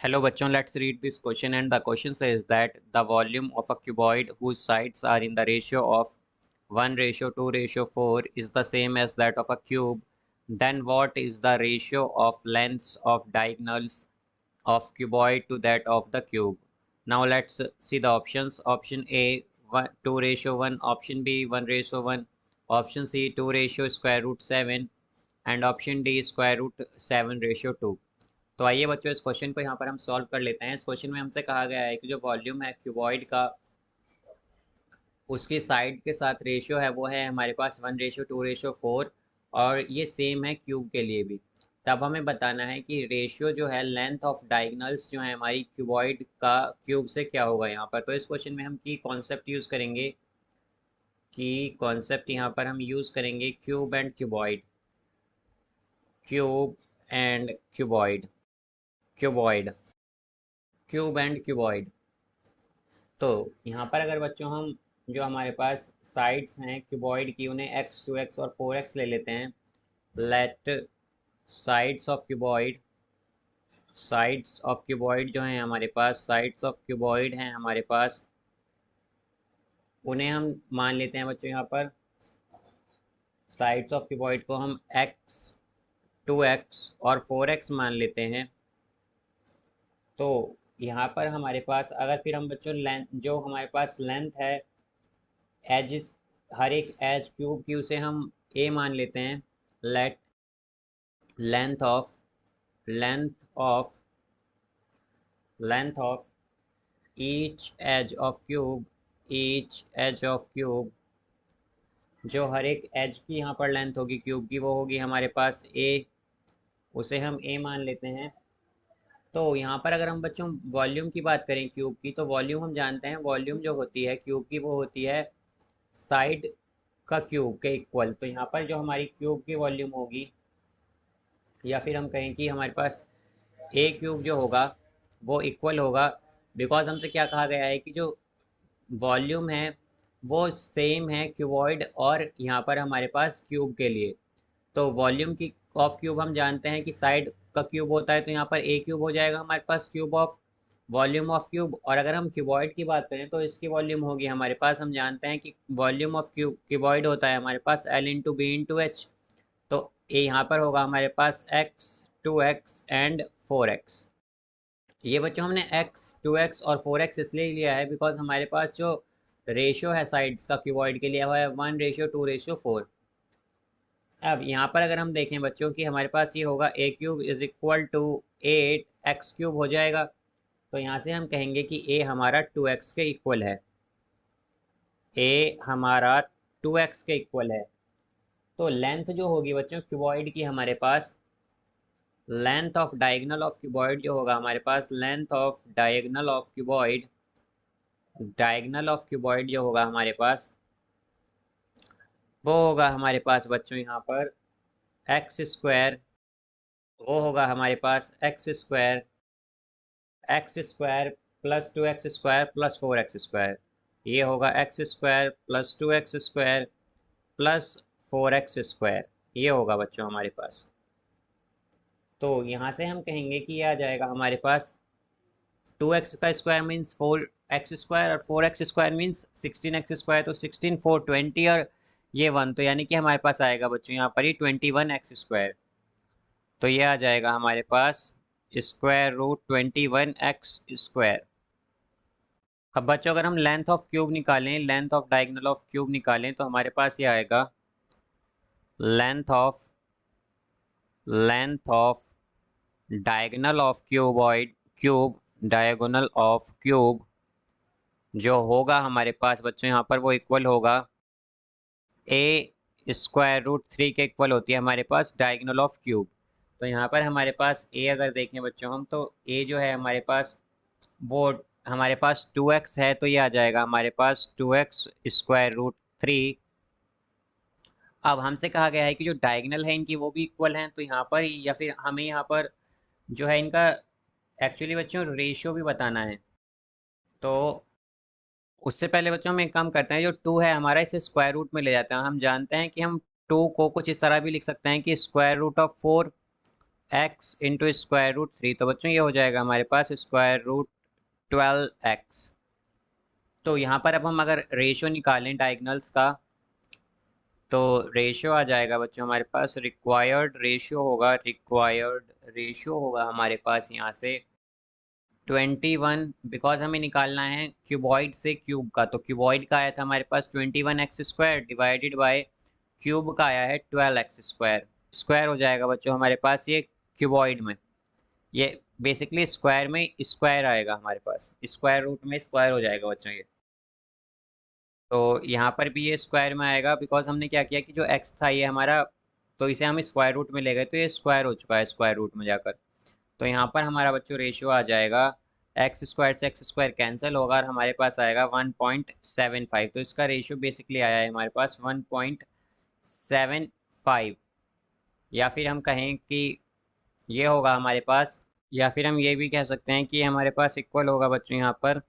Hello bachon, let's read this question, and the question says that the volume of a cuboid whose sides are in the ratio of 1:2:4 is the same as that of a cube. Then what is the ratio of lengths of diagonals of cuboid to that of the cube? Now let's see the options. Option A 2:1, option B 1:1, option C 2:7, and option D √7:2। तो आइए बच्चों इस question को यहाँ पर हम solve कर लेते हैं। इस क्वेश्चन में हमसे कहा गया है कि जो वॉल्यूम है क्यूबॉइड का, उसकी साइड के साथ रेशियो है वो है हमारे पास 1:2:4, और ये सेम है क्यूब के लिए भी। तब हमें बताना है कि रेशियो जो है लेंथ ऑफ डायगोनल्स जो है हमारी क्यूबॉइड का क्यूब से क्या होगा यहाँ पर। तो इस क्वेश्चन में हम की कॉन्सेप्ट यूज़ करेंगे, यहाँ पर हम यूज़ करेंगे cube and cuboid, cube and cuboid, cuboid, cube and cuboid. तो यहाँ पर अगर बच्चों हम जो हमारे पास साइड्स हैं क्यूबॉइड की उन्हें x 2x और 4x ले लेते हैं। Let sides of cuboid, sides of cuboid जो हैं हमारे पास, साइड्स ऑफ क्यूबॉइड हैं हमारे पास, उन्हें हम मान लेते हैं बच्चों यहाँ पर साइड्स ऑफ क्यूबॉइड को हम x 2x और 4x मान लेते हैं। तो यहाँ पर हमारे पास अगर फिर हम बच्चों लेंथ, जो हमारे पास लेंथ है एजिस, हर एक एज क्यूब की उसे हम a मान लेते हैं। Let length of length of length of each edge of cube, each edge of cube, जो हर एक एज की यहाँ पर लेंथ होगी क्यूब की वो होगी हमारे पास a, उसे हम a मान लेते हैं। तो यहाँ पर अगर हम बच्चों वॉल्यूम की बात करें क्यूब की, तो वॉल्यूम हम जानते हैं, वॉल्यूम जो होती है क्यूब की वो होती है साइड का क्यूब के इक्वल। तो यहाँ पर जो हमारी क्यूब की वॉल्यूम होगी, या फिर हम कहें कि हमारे पास ए क्यूब जो होगा वो इक्वल होगा, बिकॉज हमसे क्या कहा गया है कि जो वॉल्यूम है वो सेम है क्यूबॉइड और यहाँ पर हमारे पास क्यूब के लिए। तो वॉल्यूम की ऑफ क्यूब हम जानते हैं कि साइड का क्यूब होता है, तो यहाँ पर ए क्यूब हो जाएगा हमारे पास cube of volume of cube. और अगर हम क्यूबॉइड की बात करें तो इसकी वॉल्यूम होगी हमारे पास, हम जानते हैं कि वॉल्यूम ऑफ क्यूबॉइड होता है हमारे पास L/B/H। तो ये यहाँ पर होगा हमारे पास x 2x एंड 4x। ये बच्चों हमने x 2x और 4x इसलिए लिया है बिकॉज हमारे पास जो रेशियो है साइड्स का क्यूबॉइड के लिए वो है 1:2:4। अब यहाँ पर अगर हम देखें बच्चों कि हमारे पास ये होगा a cube is equal to 8x cube हो जाएगा। तो यहाँ से हम कहेंगे कि a हमारा 2x के इक्वल है, a हमारा 2x के इक्वल है। तो लेंथ जो होगी बच्चों क्यूबॉइड की हमारे पास, length of diagonal of cuboid जो होगा हमारे पास, length of diagonal of cuboid, diagonal of cuboid जो होगा हमारे पास वो होगा हमारे पास बच्चों यहाँ पर एक्स स्क्वायर, वो होगा हमारे पास x square plus 2x² plus 4x²। ये होगा x² plus 2x² plus 4x²। ये होगा बच्चों हमारे पास। तो यहाँ से हम कहेंगे कि ये आ जाएगा हमारे पास 2x का स्क्वायर मीन्स 4x² और 4x² मीन्स 16x²। तो 16 4 20 और ये 1, तो यानी कि हमारे पास आएगा बच्चों यहाँ पर ही 21x²। तो ये आ जाएगा हमारे पास √21x²। अब बच्चों अगर हम लेंथ ऑफ क्यूब निकालें, length of diagonal of cube निकालें, तो हमारे पास ये आएगा length of diagonal of cuboid, cube diagonal of cube जो होगा हमारे पास बच्चों यहाँ पर वो इक्वल होगा a√3 के इक्वल होती है हमारे पास डायगोनल ऑफ क्यूब। तो यहाँ पर हमारे पास a अगर देखें बच्चों हम, तो a जो है हमारे पास वो हमारे पास 2x है, तो ये आ जाएगा हमारे पास 2x√3। अब हमसे कहा गया है कि जो डायगोनल है इनकी वो भी इक्वल हैं, तो यहाँ पर या फिर हमें यहाँ पर जो है इनका एक्चुअली बच्चों रेशियो भी बताना है। तो उससे पहले बच्चों हम एक काम करते हैं, जो 2 है हमारा इसे स्क्वायर रूट में ले जाते हैं। हम जानते हैं कि हम 2 को कुछ इस तरह भी लिख सकते हैं कि √4 x इंटू स्क्वायर रूट 3, तो बच्चों ये हो जाएगा हमारे पास स्क्वायर रूट 12x। तो यहाँ पर अब हम अगर रेशियो निकालें डायगनल्स का, तो रेशियो आ जाएगा बच्चों हमारे पास, रिक्वायर्ड रेशियो होगा हमारे पास यहाँ से 21, बिकॉज हमें निकालना है क्यूबॉइड से क्यूब का। तो क्यूबॉइड का आया था हमारे पास 21x² डिवाइडेड बाय क्यूब का आया है 12x²। स्क्वायर हो जाएगा बच्चों हमारे पास ये क्यूबॉइड में, ये बेसिकली स्क्वायर में स्क्वायर आएगा हमारे पास, स्क्वायर रूट में स्क्वायर हो जाएगा बच्चों ये। तो यहाँ पर भी ये स्क्वायर में आएगा, बिकॉज हमने क्या किया कि जो x था ये हमारा, तो इसे हम स्क्वायर रूट में ले गए, तो ये स्क्वायर हो चुका है स्क्वायर रूट में जाकर। तो यहाँ पर हमारा बच्चों रेशियो आ जाएगा, x² से x² कैंसिल होगा और हमारे पास आएगा 1.75। तो इसका रेशियो बेसिकली आया है हमारे पास 1.75, या फिर हम कहें कि ये होगा हमारे पास, या फिर हम ये भी कह सकते हैं कि हमारे पास इक्वल होगा बच्चों यहाँ पर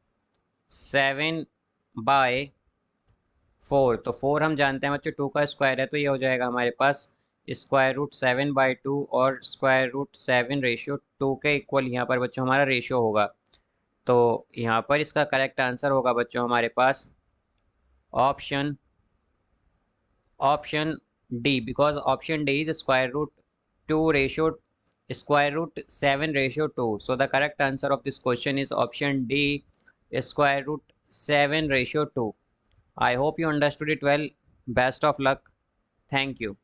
7/4। तो 4 हम जानते हैं बच्चों 2 का स्क्वायर है, तो ये हो जाएगा हमारे पास स्क्वायर रूट 7/2, और स्क्वायर रूट 7 रेशियो 2 के इक्वल यहाँ पर बच्चों हमारा रेशियो होगा। तो यहाँ पर इसका करेक्ट आंसर होगा बच्चों हमारे पास option D, because option D is square root 7 ratio 2। So the correct answer of this question is option D, square root 7 ratio 2. I hope you understood it well. Best of luck. Thank you.